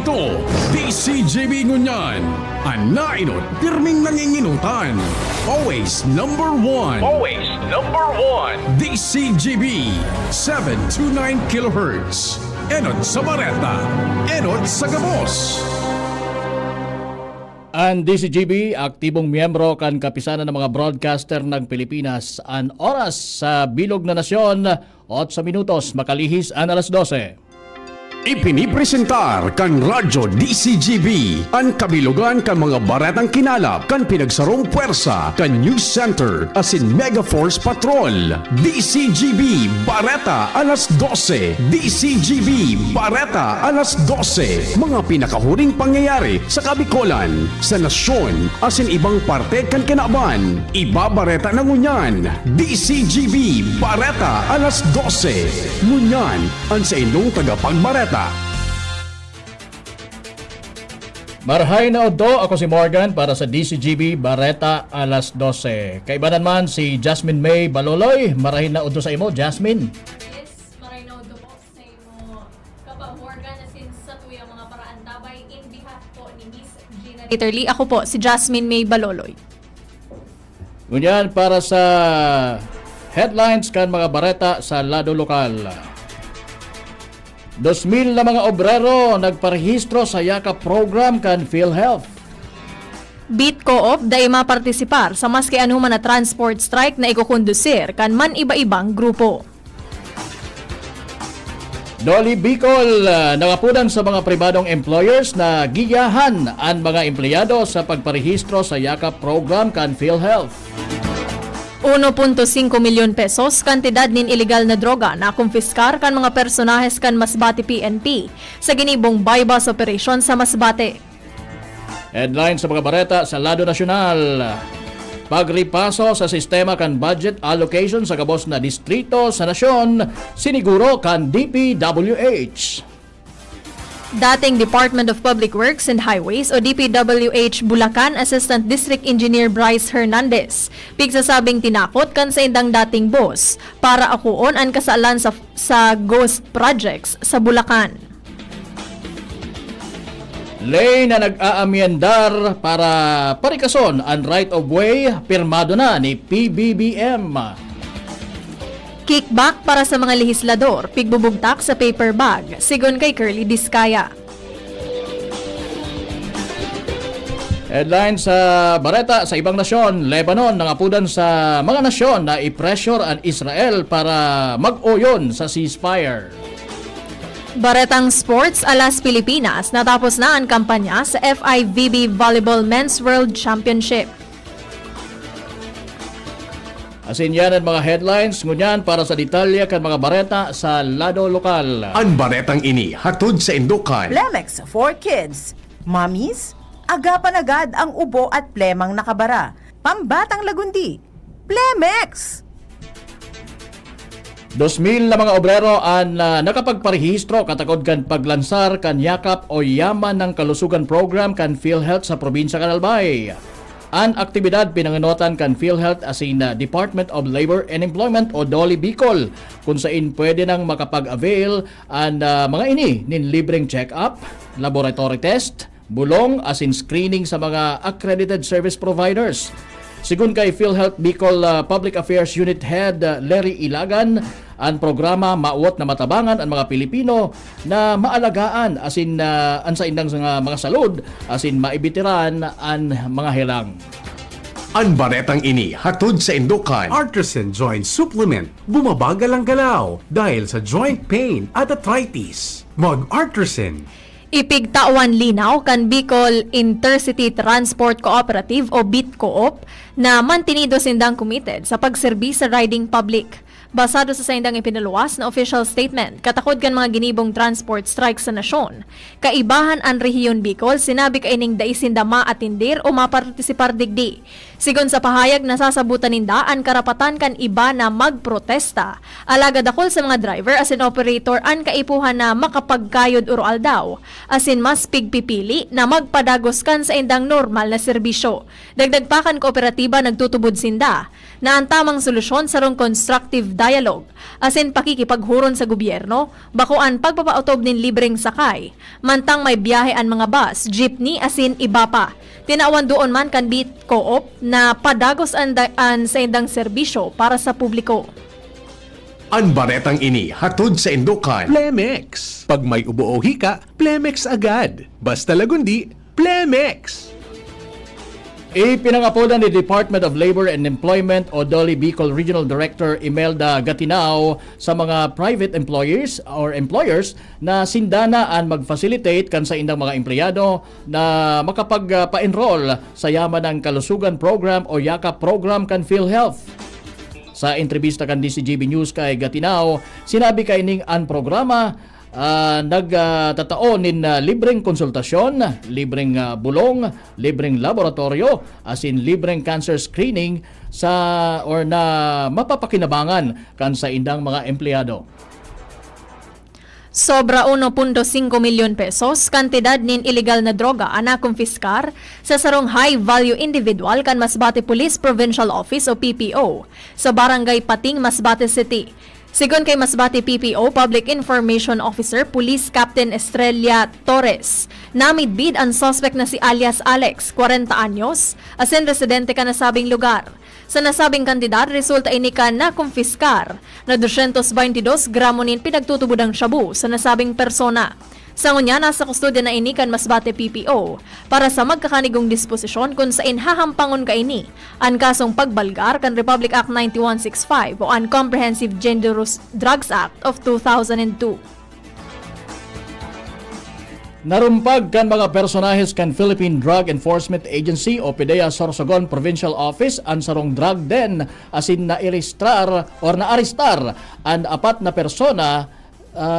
Dito, DCGB Ngunyan. Anainot, pirming nanginginutan. Always number one. Always number one. DCGB, 729 kHz. Enot sa Bareta, enot sa Gabos. Ang DCGB, aktibong miyembro kan kapisanan ng mga broadcaster ng Pilipinas. Ang oras sa Bilog na Nasyon, 8 minutos, makalihis ang alas 12. Ipinipresentar kan Radyo DCGB ang kabilugan kan mga baretang kinalap kan pinagsarong puwersa kan News Center asin Mega Force Patrol. DCGB Bareta alas 12. DCGB Bareta alas 12. Mga pinakahuring pangyayari sa Kabikolan, sa nasyon asin ibang parte kan kinaban. Ibabareta na ngunyan. DCGB Bareta alas 12. Ngunyan ang sa inyong tagapagbareta. Marhay na odo, ako si Morgan para sa DCGB Bareta alas 12. Kaibanan man si Jasmine May Baloloy. Marhay na odo sa imo, Jasmine. Yes, maray na odo po sa imo Kapa Morgan asin sa tuyang mga paraan tabay in behalf po ni Miss Gina Italy. Ako po si Jasmine May Baloloy. Ngunyan para sa headlines kan mga bareta sa lado lokal. 2,000 na mga obrero nagparehistro sa yakap program kan PhilHealth. Beat Co-op dahil mapartisipar sa maski anuman na transport strike na ikukondusir kan man iba-ibang grupo. Dolly Bicol, nakapunan sa mga pribadong employers na giyahan ang mga empleyado sa pagparehistro sa yakap program kan PhilHealth. 1.5 milyon pesos kantidad nin ilegal na droga na kumpiskar kan mga personahes kan Masbate PNP sa ginibong bypass operation sa Masbate. Headline sa mga bareta sa lado nasyonal. Pagripaso sa sistema kan budget allocation sa gabos na distrito sa nasyon, siniguro kan DPWH. Dating Department of Public Works and Highways o DPWH Bulacan Assistant District Engineer Bryce Hernandez pigsasabing tinakot kan sa indang dating boss para akuon ang kasaalan sa ghost projects sa Bulacan. Lay na nag-aamyendar para parikason ang right of way pirmado na ni PBBM. Kickback para sa mga lehislador, pigbubugtak sa paper bag, sigon kay Curly Diskaya. Headline sa bareta sa ibang nasyon, Lebanon nangapudan sa mga nasyon na i-pressure ang Israel para mag-oyon sa ceasefire. Baretang Sports alas Pilipinas, natapos na ang kampanya sa FIVB Volleyball Men's World Championship. Asin yan ang mga headlines, ngunyan para sa detalye kan mga bareta sa lado lokal. Ang baretang ini hatod sa Indukan. Plemex for Kids. Mommies, agapan agad ang ubo at plemang nakabara. Pambatang lagundi. Plemex! 2,000 na mga obrero ang nakapagparehistro katakod kan paglansar kan yakap o yaman ng kalusugan program kan PhilHealth sa probinsya kan Albay. Ang aktibidad pinanganotan kan PhilHealth as in Department of Labor and Employment o Dolly Bicol kung saan pwede nang makapag-avail ang mga ini nin libreng check-up, laboratory test, bulong as in screening sa mga accredited service providers. Sigun kay PhilHealth Bicol Public Affairs Unit Head Larry Ilagan, ang programa mauot na matabangan ang mga Pilipino na maalagaan asin ang sa indang mga salud asin maibitiran ang mga helang. Ang baretang ini hatod sa Indukan. Artisan Joint Supplement. Bumabagal ang galaw dahil sa joint pain at arthritis. Mag-Artisan. Ipigtawan linaw kan Bicol Intercity Transport Cooperative o BIT Co-op na mantinido sindang committed sa pagserbi sa riding public. Basado sa sindang ipinaluwas na official statement, katakod kan mga ginibong transport strike sa nasyon. Kaibahan ang rehiyon Bicol, sinabi kay ning daisinda maatindir o mapartisipar digdi. Sigon sa pahayag, nasasabutan ninda ang karapatan kan iba na magprotesta. Alagad dakol sa mga driver as in operator ang kaipuhan na makapagkayod ural daw. As in mas pigpipili na magpadagos kan sa indang normal na serbisyo. Dagdag pa kan kooperatiba nagtutubod sinda na ang tamang solusyon sa rong constructive dialogue. As in pakikipaghuron sa gobyerno, bakuan pagpapautob nin libreng sakay. Mantang may biyahe ang mga bus, jeepney as in iba pa. Tinawan doon man kan Beat Co-op na padagos ang sa indang serbisyo para sa publiko. Ang baretang ini hatod sa Indukan. Plemex. Pag may ubo o hika, Plemex agad. Basta lagundi, Plemex. Ipinangaponan ni Department of Labor and Employment o DOLE Bicol Regional Director Imelda Gatinao sa mga private employers or employers na sindana ang mag-facilitate kan sa indang mga empleyado na makapag-pa-enroll sa Yaman ng Kalusugan Program o YAKAP Program kan PhilHealth. Sa entrevista kan DCGB News kay Gatinao, sinabi kay ning ang programa nagtataon nin libreng konsultasyon, libreng bulong, libreng laboratorio, as in libreng cancer screening sa or na mapapakinabangan kan sa indang mga empleyado. Sobra 1.5 milyon pesos kantidad nin illegal na droga ana kumpiskar sa sarong high-value individual kan Masbate Police Provincial Office o PPO sa Barangay Pating, Masbate City. Sigon kay Masbate PPO Public Information Officer Police Captain Estrella Torres, namidbid ang suspect na si alias Alex, 40 anyos, asin residente ka nasabing lugar. Sa nasabing kantidad, resulta ini ka na kumpiskar na 222 gramo nin pinagtutubudang shabu sa nasabing persona. Sa ngunya, nasa kustodya na ini kan Masbate PPO para sa magkakanigong disposisyon kung sa inhahampangon ka ini ang kasong pagbalgar kan Republic Act 9165 o ang Comprehensive Dangerous Drugs Act of 2002. Narumpag kan mga personahes kan Philippine Drug Enforcement Agency o PDEA Sorsogon Provincial Office ang sarong drug den asin na-arestar ang apat na persona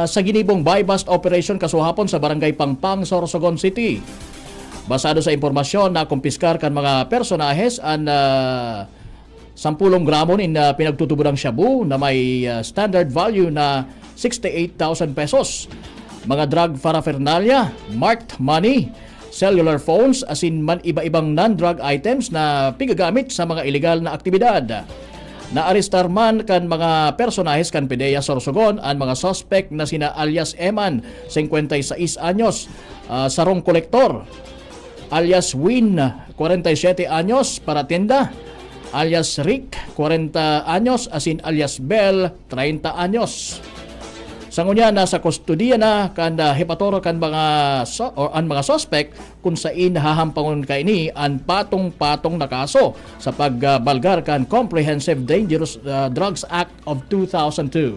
sa ginibong buy-bust operation kasuhapon sa Barangay Pangpang, Sorsogon City. Basado sa impormasyon na kumpiskar kan mga personahes ang 10 gramo nin pinagtutubudang shabu na may standard value na 68,000 pesos. Mga drug paraphernalia, marked money, cellular phones asin man iba-ibang non-drug items na pigagamit sa mga ilegal na aktibidad. Naarestar man kan mga personahes kan PDEA Sorsogon ang mga suspect na sina alias Eman, 56 anyos, sarong kolektor, alias Win, 47 anyos, para tenda, alias Rick, 40 anyos, asin alias Bell, 30 anyos. Sa ngunya, nasa kustodiya na kan hepatoro kan mga ang mga suspect kung saan hahampangon ka ini ang patong-patong na kaso sa pagbalgar kan Comprehensive Dangerous Drugs Act of 2002.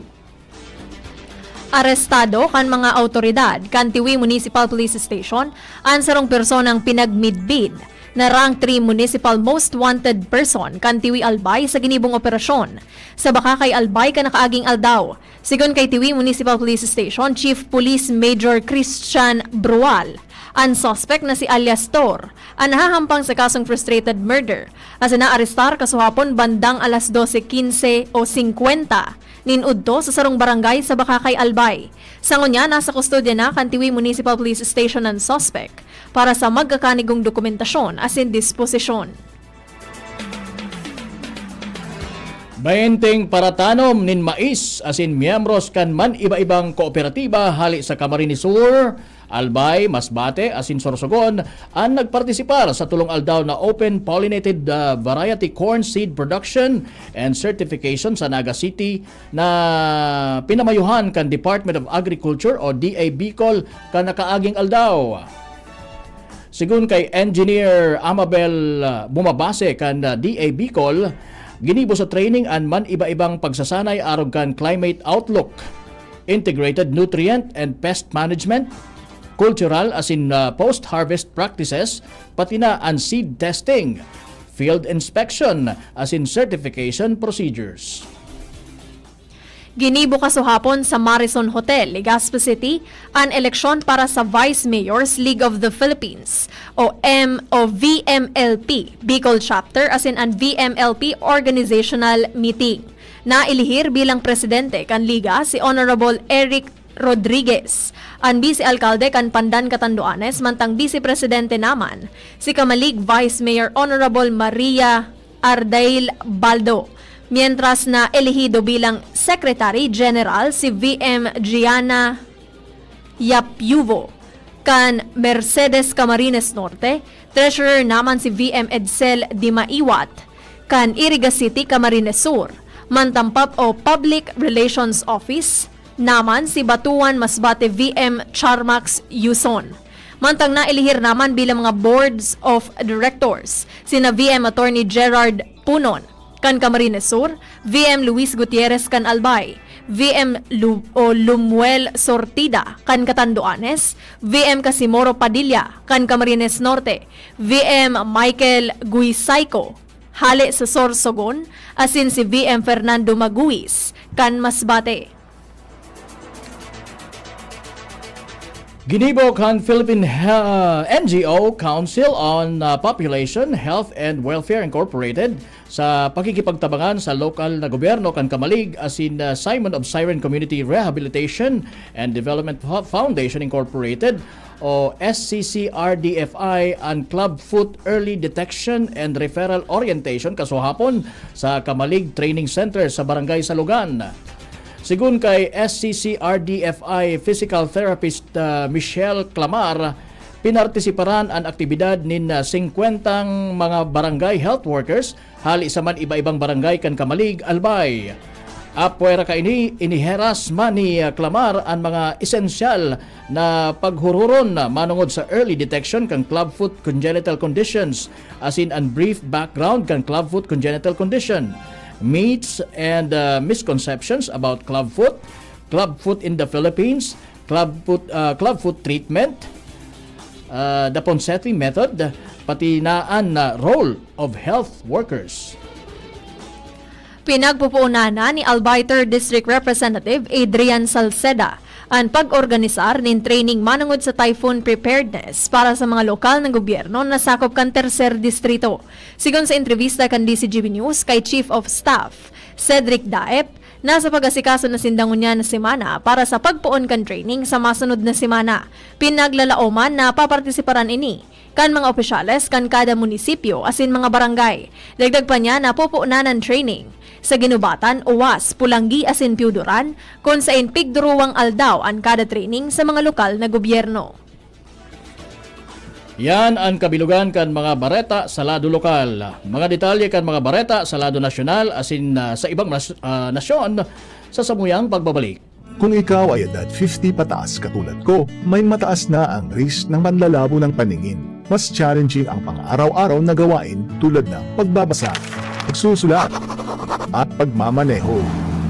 Arestado kan mga autoridad kan Tiwi Municipal Police Station ang sarong personang pinagmidbid na rank 3 Municipal Most Wanted Person kan Tiwi Albay sa ginibong operasyon. Sa Bakakay Albay ka nakaaging aldaw. Sigon kay Tiwi Municipal Police Station Chief Police Major Christian Brual, ang suspect na si alias Tor, ang nahahampang sa kasong frustrated murder. As naarestar kasuhapon bandang alas 12:15 o 50 ninudto sa sarong barangay sa Bakakay Albay. Sa ngunya, nasa kustodya na kan Tiwi Municipal Police Station ang suspect para sa magkakanigong dokumentasyon as in disposisyon. 20 paratanom nin mais asin miyembros kan man iba-ibang kooperatiba hali sa Camarines Sur, Albay, Masbate asin Sorsogon ang nagpartisipar sa tulong aldaw na Open Pollinated Variety Corn Seed Production and Certification sa Naga City na pinamayuhan kan Department of Agriculture o DA Bicol kan nakaaging aldaw. Sigun kay Engineer Amabel Bumabase kan DA Bicol, ginibo sa training an man iba-ibang pagsasanay arog kan climate outlook, integrated nutrient and pest management, cultural as in post-harvest practices, pati na an seed testing, field inspection as in certification procedures. Ginibo kasuhapon sa Marison Hotel, Legazpi City, ang eleksyon para sa Vice Mayors League of the Philippines o VMLP, Bicol Chapter as in ang VMLP Organizational Meeting. Nailihir bilang presidente kan Liga si Honorable Eric Rodriguez. Ang vice-alkalde kan Pandan Catanduanes, mantang vice-presidente naman si Kamalig Vice Mayor Honorable Maria Ardail Baldo. Mientras na elehido bilang Secretary General si VM Gianna Yapyuvo kan Mercedes Camarines Norte, Treasurer naman si VM Edsel Dimaiwat kan Iriga City Camarines Sur, mantampap o Public Relations Office naman si Batuan Masbate VM Charmax Yuson. Mantang nailihir naman bilang mga boards of directors sina VM Attorney Gerard Punon kan Camarines Sur, VM Luis Gutierrez kan Albay, VM Lumuel Sortida kan Catanduanes, VM Casimoro Padilla kan Camarines Norte, VM Michael Guisayco hali sa Sorsogon, asin si VM Fernando Maguis kan Masbate. Ginibo kan Philippine NGO Council on Population, Health and Welfare Incorporated sa pakikipagtabangan sa lokal na gobyerno kan Kamalig asin Simon of Siren Community Rehabilitation and Development Foundation Incorporated o SCCRDFI and Clubfoot Early Detection and Referral Orientation kasuhapon sa Kamalig Training Center sa Barangay Salugan. Sigun kay SCCRDFI Physical Therapist Michelle Clamar, pinartisiparan ang aktibidad nin 50 mga barangay health workers hali sa man iba-ibang barangay kan Kamalig, Albay. Apwera ka iniheras man ni Clamar ang mga esensyal na paghururon manungod sa early detection kan clubfoot congenital conditions asin ang brief background kan clubfoot congenital condition, myths and misconceptions about clubfoot in the Philippines, clubfoot treatment, the Ponseti method, pati naan na role of health workers. Pinagpupuunan ni Albay 3rd District Representative Adrian Salceda ang pag-organisar nin training manungod sa typhoon preparedness para sa mga lokal na gobyerno na sakop kan tercer distrito. Sigon sa entrevista kan DCGB News kay Chief of Staff Cedric Daep, nasa pag-asikaso na sindangon niya na semana para sa pagpuon kan training sa masunod na semana. Pinaglalaoman na papartisiparan ini kan mga opisyales kan kada munisipyo asin mga barangay. Dagdag pa niya na pupuunan ng training sa Ginubatan, Uwas, Pulanggi asin Piuduran kung saan pigduruwang aldaw ang kada training sa mga lokal na gobyerno. Yan ang kabilugan kan mga bareta sa lado lokal. Mga detalye kan mga bareta sa lado nasyonal asin sa ibang nasyon sa samuyang pagbabalik. Kung ikaw ay edad 50 pataas katulad ko, may mataas na ang risk ng panlalabo ng paningin. Mas challenging ang pang-araw-araw na gawain tulad ng pagbabasa, pagsusulat, at pagmamaneho.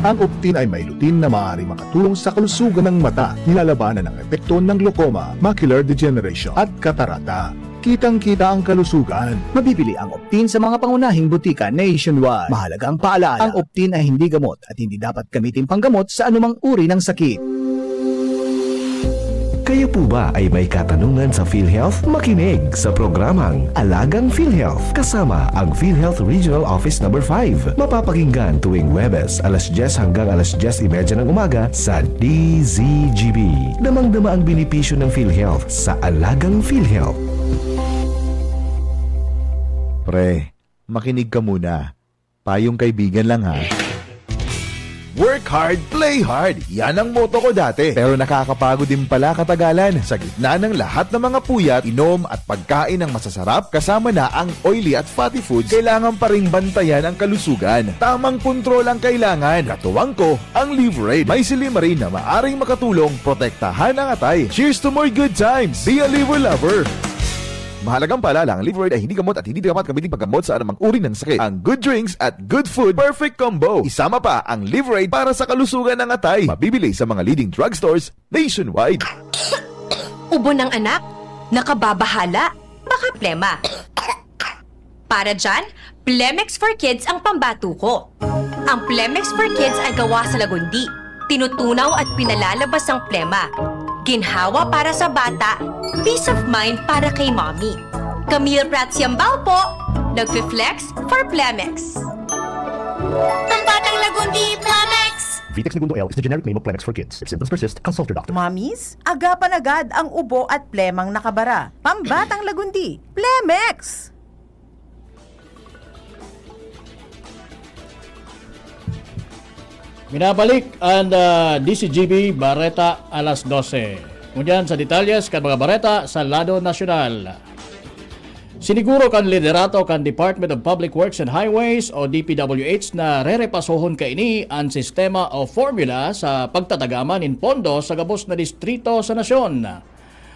Ang Optin ay may lutin na maaari makatulong sa kalusugan ng mata, nilalabanan ang epekto ng glaucoma, macular degeneration at katarata. Kitang-kita ang kalusugan. Mabibili ang Optin sa mga pangunahing butika nationwide. Mahalaga ang paalala, ang Optin ay hindi gamot at hindi dapat gamitin panggamot sa anumang uri ng sakit. Kayo po ba ay may katanungan sa PhilHealth? Makinig sa programang Alagang PhilHealth kasama ang PhilHealth Regional Office No. 5. Mapapakinggan tuwing Huwebes, alas 10 hanggang alas 10:30 ng umaga sa DZGB. Damang-dama ang benepisyo ng PhilHealth sa Alagang PhilHealth. Pre, makinig ka muna. Payong kaibigan lang ha. Work hard, play hard. Yan ang motto ko dati. Pero nakakapagod din pala katagalan. Sa gitna ng lahat ng mga puyat, inom at pagkain ng masasarap, kasama na ang oily at fatty foods, kailangan pa ring bantayan ang kalusugan. Tamang kontrol ang kailangan. Katuwang ko, ang Liverade. May silimarin na maaring makatulong protektahan ang atay. Cheers to more good times. Be a liver lover. Mahalagang paalala, ang Liverade ay hindi gamot at hindi dapat gamitin paggamot sa anumang uri ng sakit. Ang good drinks at good food, perfect combo. Isama pa ang Liverade para sa kalusugan ng atay. Mabibili sa mga leading drugstores nationwide. Ubo ng anak? Nakababahala? Baka plema. Para dyan, Plemex for Kids ang pambato ko. Ang Plemex for Kids ay gawa sa lagundi. Tinutunaw at pinalalabas ang plema. Ginhawa para sa bata, peace of mind para kay mommy. Camille Prats Yambao po, nagfi-flex for Plemex. Pambatang lagundi, Plemex! Vitex Segundo L is the generic name of Plemex for kids. If symptoms persist, consult your doctor. Mommies, agapan agad ang ubo at plemang nakabara. Pambatang lagundi, Plemex! Minabalik ang DCGB Bareta alas 12. Ngunyan sa detalyes kan mga Bareta sa Lado Nasyonal. Siniguro kan liderato kan Department of Public Works and Highways o DPWH na rerepasohon kaini ang sistema o formula sa pagtatagaman in pondo sa gabos na distrito sa nasyon.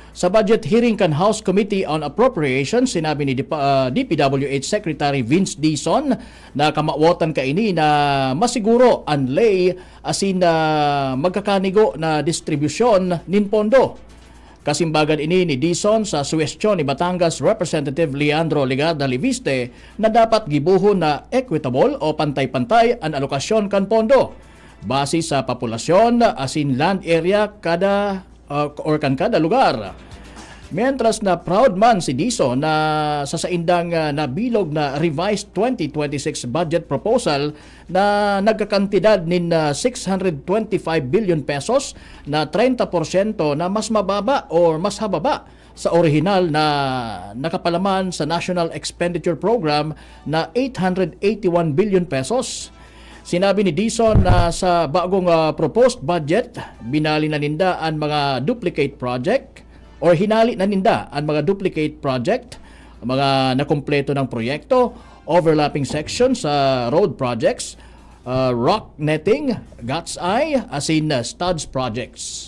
Sa budget hearing kan House Committee on Appropriations, sinabi ni DPWH Secretary Vince Dizon na kamawatan kaini na masiguro ang lay asin na magkakanigo na distribusyon nin pondo. Kasimbagan ini ni Dizon sa suwestyon ni Batangas Representative Leandro Legarda Liviste na dapat gibuhon na equitable o pantay-pantay ang alokasyon kan pondo base sa populasyon asin land area kada lugar. Mientras na proud man si Dizon na sa saindang nabilog na revised 2026 budget proposal na nagkakantidad nin 625 billion pesos na 30% na mas mababa o mas hababa sa orihinal na nakapalaman sa National Expenditure Program na 881 billion pesos. Sinabi ni Dizon na sa bagong proposed budget, binali na ninda ang mga duplicate project or hinali na ninda ang mga duplicate project, mga nakumpleto ng proyekto, overlapping sections sa road projects, rock netting, God's Eye, asin studs projects.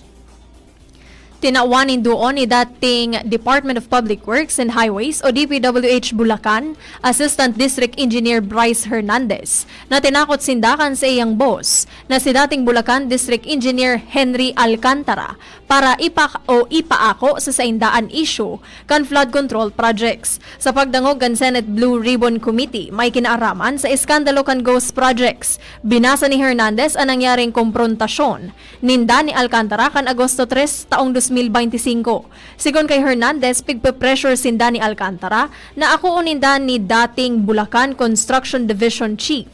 Tinawanin doon ni dating Department of Public Works and Highways o DPWH Bulacan, Assistant District Engineer Bryce Hernandez, na tinakot sindakan sa iyang boss na si dating Bulacan District Engineer Henry Alcantara para ipaako sa saindaan issue kan flood control projects. Sa pagdangog kan Senate Blue Ribbon Committee, may kinaaraman sa iskandalo kan ghost projects. Binasa ni Hernandez ang nangyaring komprontasyon ninda ni Alcantara kan Agosto 3 taong 2025. Sigon kay Hernandez, pigpe-pressure sinda ni Alcantara na ako uninda ni dating Bulacan Construction Division Chief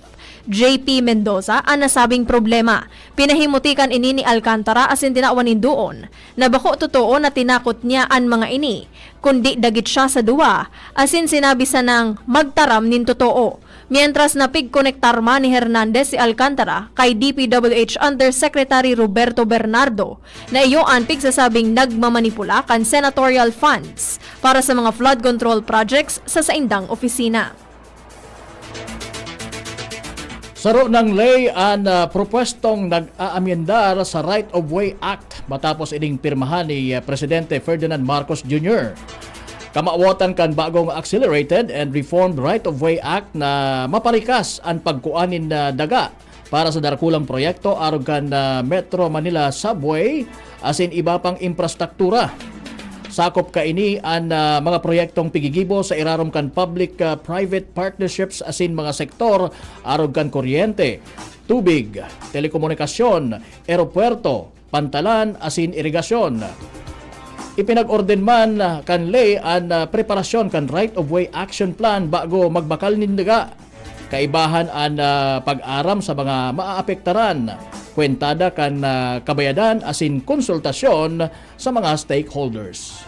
JP Mendoza ang nasabing problema. Pinahimutikan ini ni Alcantara asin tinawanin doon na bako totoo na tinakot niya ang mga ini, kundi dagit siya sa duwa, asin sinabi sa nang magtaram nin totoo. Mientras napigkonektar man ni Hernandez si Alcantara kay DPWH Undersecretary Roberto Bernardo na iyo ang pigsasabing nagmamanipula kan senatorial funds para sa mga flood control projects sa saindang opisina. Saro ng lay ang propwestong nag-aamyendar sa Right of Way Act matapos ining pirmahan ni Presidente Ferdinand Marcos Jr. Kamawatan kan bagong Accelerated and Reformed Right of Way Act na maparikas ang pagkuanin na daga para sa darakulang proyekto arog kan Metro Manila Subway asin iba pang infrastruktura. Sakop kaini ang mga proyektong pigigibo sa irarom kan public-private partnerships asin mga sektor arog kan kuryente, tubig, telekomunikasyon, eropuerto, pantalan asin irigasyon. Ipinag-orden man kan lay ang preparasyon kan Right of Way Action Plan bago magbakal nindaga. Kaibahan ang pag-aram sa mga maaapektaran, kwentada kan kabayadan asin konsultasyon sa mga stakeholders.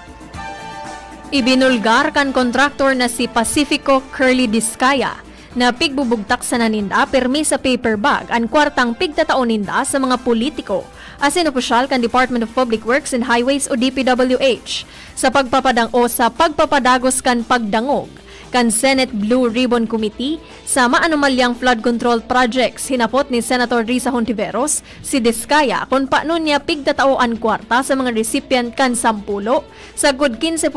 Ibinulgar kan kontraktor na si Pacifico Curly Discaya na pigbubugtak sa naninda permi sa paper bag ang kwartang pigtataon ninda sa mga politiko asin opisyal kan Department of Public Works and Highways o DPWH sa pagpapadagos kan pagdangog kan Senate Blue Ribbon Committee sa maanumalyang flood control projects. Hinapot ni Senator Risa Hontiveros si Discaya kung paano niya pigtatao ang kwarta sa mga recipient kan sampulo sa good 15%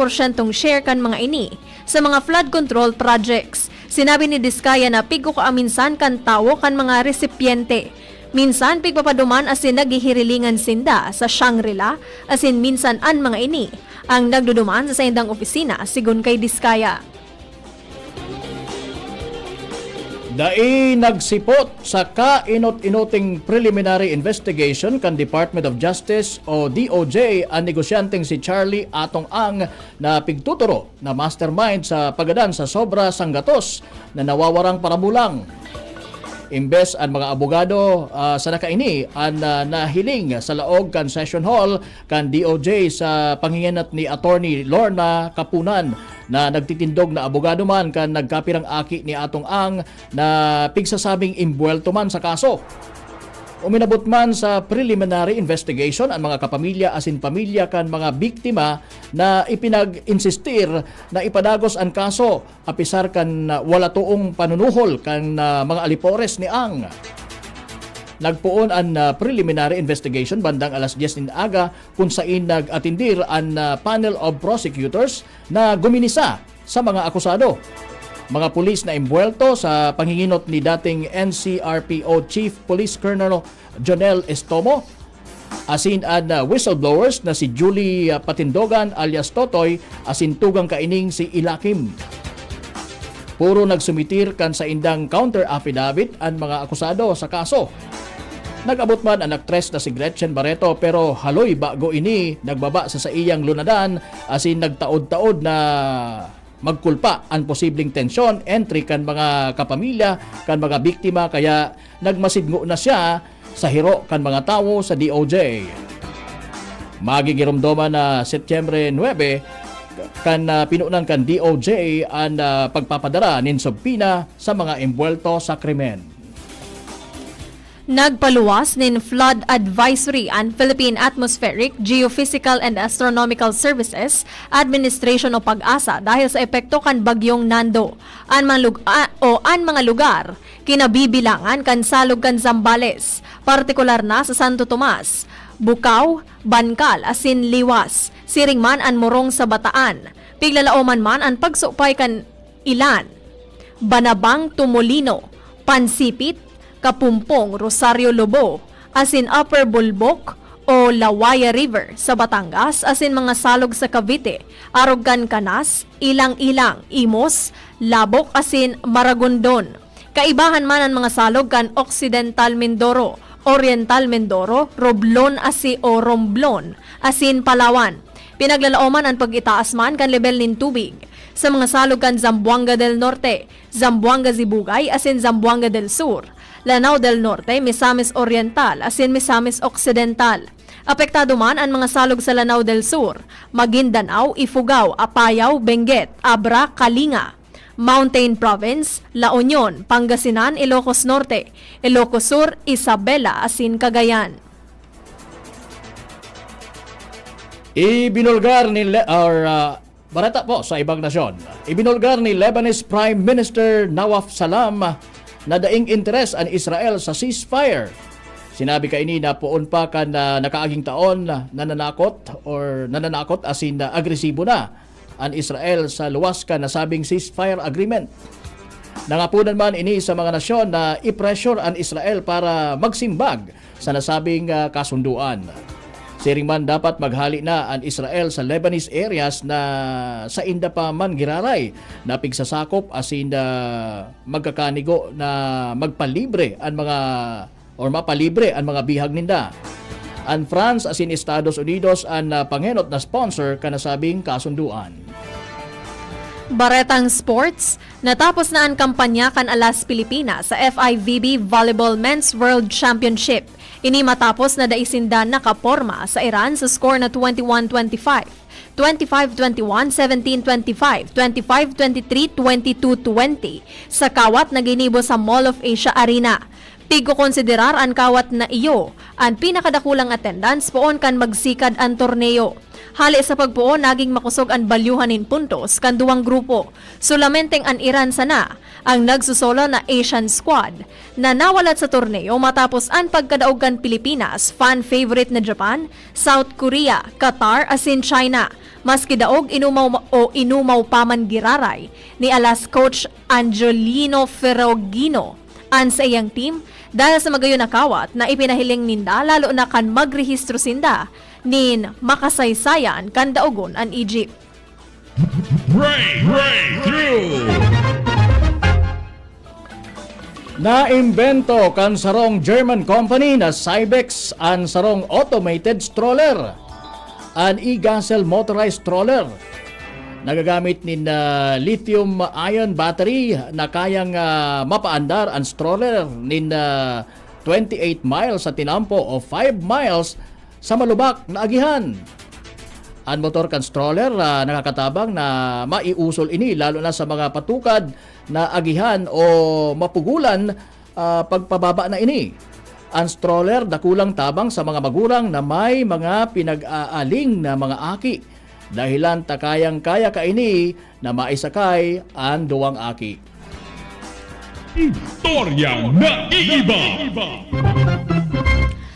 share kan mga ini sa mga flood control projects. Sinabi ni Discaya na pigko kaaminsan kan tawo kan mga resipiente. Minsan pigpapaduman asin naghihirilingan sinda sa Shangri-La asin minsan an mga ini ang nagduduman sa saindang opisina sigon kay Discaya. Dai nagsipot sa kainot-inoting preliminary investigation kan Department of Justice o DOJ ang negosyanteng si Charlie Atong Ang na pigtuturo na mastermind sa pagadan sa Sobra Sangatos na nawawarang parabulang. Imbes ang mga abogado sa nakaini ang nahiling sa laog kan Session Hall kan DOJ sa panghinganat ni Attorney Lorna Kapunan na nagtitindog na abogado man kan nagkapirang aki ni Atong Ang na pigsasabing imbuelto man sa kaso. Uminabot man sa preliminary investigation ang mga kapamilya asin pamilya kan mga biktima na ipinag-insistir na ipadagos ang kaso apisar kan wala tuong panunuhol kan mga alipores ni Ang. Nagpuon ang preliminary investigation bandang alas 10 ng aga kung saan nag-atindir ang panel of prosecutors na guminisa sa mga akusado. Mga pulis na imbuelto sa panghinginot ni dating NCRPO Chief Police Colonel Jonel Estomo, asin ang whistleblowers na si Julie Patindogan alias Totoy, asin tugang kaining si Ilakim. Puro nagsumitir kan sa indang counter affidavit ang mga akusado sa kaso. Nag-abot man ang aktres na si Gretchen Barreto pero haloy bago ini nagbaba sa iyang lunadan asin nagtaod-taod na magkulpa ang posibleng tensyon entry kan mga kapamilya kan mga biktima kaya nagmasidngo na siya sa hiro kan mga tao sa DOJ. Magigiromdoma na Setyembre 9 kan pinunan kan DOJ ang pagpapadara nin subpina sa mga imbuelto sa krimen. Nagpaluwas nin flood advisory ang Philippine Atmospheric, Geophysical and Astronomical Services Administration o Pag-asa dahil sa epekto kan bagyong Nando. An mga lugar kinabibilangan kan salog kan Zambales, partikular na sa Santo Tomas, Bukaw, Bankal asin Liwas, siring man an Morong sa Bataan, piglalaoman man an pagsupay kan Ilan, Banabang Tumolino, Pansipit, Kapumpong, Rosario Lobo, asin Upper Bulbok o Lawaya River sa Batangas, asin mga salog sa Cavite, Arogan Canas, Ilang-Ilang, Imos, Labok, asin Maragondon. Kaibahan man ang mga salog kan Occidental Mindoro, Oriental Mindoro, Roblon o Romblon, asin Palawan. Pinaglalaoman ang pag-itaas man kan level nin tubig sa mga salog kan Zamboanga del Norte, Zamboanga Zibugay, asin Zamboanga del Sur, Lanao del Norte, Misamis Oriental, asin Misamis Occidental. Apektado man ang mga salog sa Lanao del Sur, Maguindanao, Ifugao, Apayao, Benguet, Abra, Kalinga, Mountain Province, La Union, Pangasinan, Ilocos Norte, Ilocos Sur, Isabela, asin Cagayan. Ibinulgar ni Barata po sa ibang nasyon. Ibinulgar ni Lebanese Prime Minister Nawaf Salam na daing interes ang Israel sa ceasefire. Sinabi kaini na poon pa kan nakaaging taon na nananakot asin agresibo na ang Israel sa luwas ka nasabing ceasefire agreement. Nangapunan man ini sa mga nasyon na i-pressure ang Israel para magsimbag sa nasabing kasunduan. Siring man dapat maghali na ang Israel sa Lebanese areas na sa inda pa man giraray na pigsasakop asin magkakanigo na magpalibre ang mga mapalibre ang mga bihag ninda. Ang France asin Estados Unidos ang pangenot na sponsor kanasabing kasunduan. Baretang Sports, natapos na ang kampanya kan Alas Pilipinas sa FIVB Volleyball Men's World Championship. Ini matapos na daisindan nakaporma sa Iran sa score na 21-25, 25-21, 17-25, 25-23, 22-20 sa kawat na ginibo sa Mall of Asia Arena. Pigo konsiderar ang kawat na iyo ang pinakadakulang attendance poon kan magsikad ang torneo. Hali sa pagpuon naging makusog ang balyuhanin puntos kan duwang grupo. Sulamenteng ang Iran sana ang nagsusolo na Asian squad na nawalat sa torneo matapos ang pagkadaog kan Pilipinas, fan favorite na Japan, South Korea, Qatar asin China. Maski daog inumaw paman giraray ni alas coach Angelino Ferrogino an sa iyang team dahil sa magayon na kawat na ipinahiling ninda lalo na kan magrehistro sinda nin makasaysayan kan daogon an Egypt. Naimbento kan sarong German company na Cybex ang sarong automated stroller. An e-gasel motorized stroller. Nagagamit nin lithium-ion battery na kayang mapaandar ang stroller nin 28 miles sa tinampo o 5 miles sa malubak na agihan. Ang motor kan stroller nakakatabang na maiusol ini lalo na sa mga patukad na agihan o mapugulan pagpababa na ini. Ang stroller dakulang tabang sa mga magulang na may mga pinag-aaling na mga aki. Dahilan takayang-kaya ka ini na maisakay ang duwang aki. Istorya na iiba.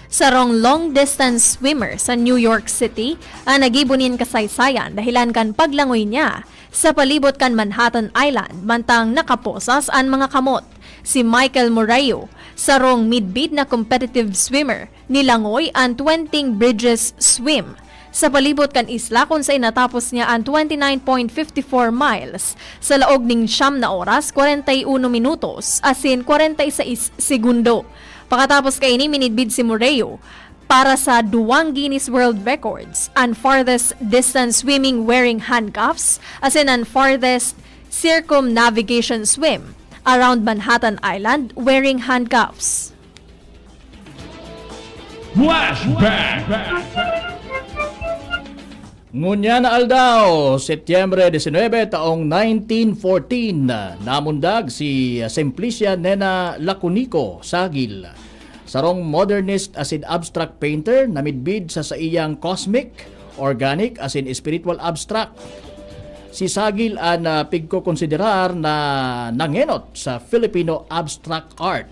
Sarong long-distance swimmer sa New York City ang nagibunin kasaysayan dahilan kan paglangoy niya sa palibot kan Manhattan Island mantang nakaposas ang mga kamot. Si Michael Morayo, sarong mid-bid na competitive swimmer, nilangoy ang 20 Bridges Swim sa palibot kan isla kung saan natapos niya ang 29.54 miles sa laog ning 9 na oras, 41 minutos, asin 46 segundo. Pagkatapos kay ini minidbid si Morayo para sa 2 Guinness World Records, ang farthest distance swimming wearing handcuffs, as in ang farthest circumnavigation swim around Manhattan Island wearing handcuffs. Flashback. Ngunya na aldaw, Setyembre 19 taong 1914, namundag si Simplicia Nena Lacunico Sagil. Sarong modernist as in abstract painter na midbid sa iyang cosmic, organic as in spiritual abstract. Si Sagil ang pigko-konsiderar na nangenot sa Filipino abstract art.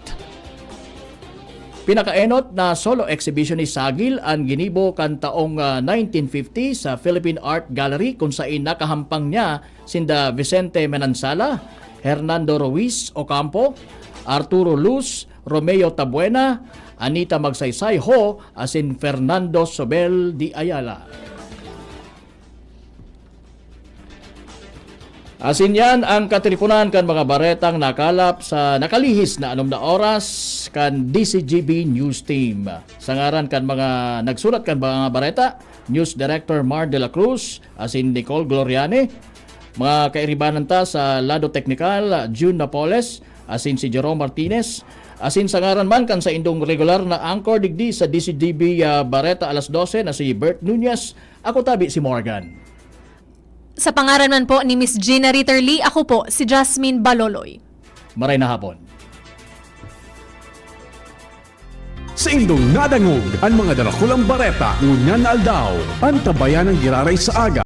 Pinakaenot na solo exhibition ni Sagil ang ginibo kan taong 1950 sa Philippine Art Gallery kung saan nakahampang niya sinda Vicente Menansala, Hernando Ruiz Ocampo, Arturo Luz, Romeo Tabuena, Anita Magsaysay Ho, asin Fernando Sobel de Ayala. Asin yan ang katilipunan kan mga baretang nakalap sa nakalihis na 6 na oras kan DCGB News Team. Sa ngaran kan mga nagsulat kan mga bareta, News Director Mar de la Cruz, asin Nicole Gloriane, mga kairibanan ta sa lado teknikal, June Napoles, asin si Jerome Martinez, asin sa ngaran man kan sa indong regular na anchor digdi sa DCGB Bareta alas 12 na si Bert Nunez, ako tabi si Morgan. Sa pangaran man po ni Miss Gina Ritterly, ako po si Jasmine Baloloy. Maray na hapon. Sa indong nadangog ang mga darakulang bareta, ngunyan na aldaw, ang tabayan ng giraray sa aga.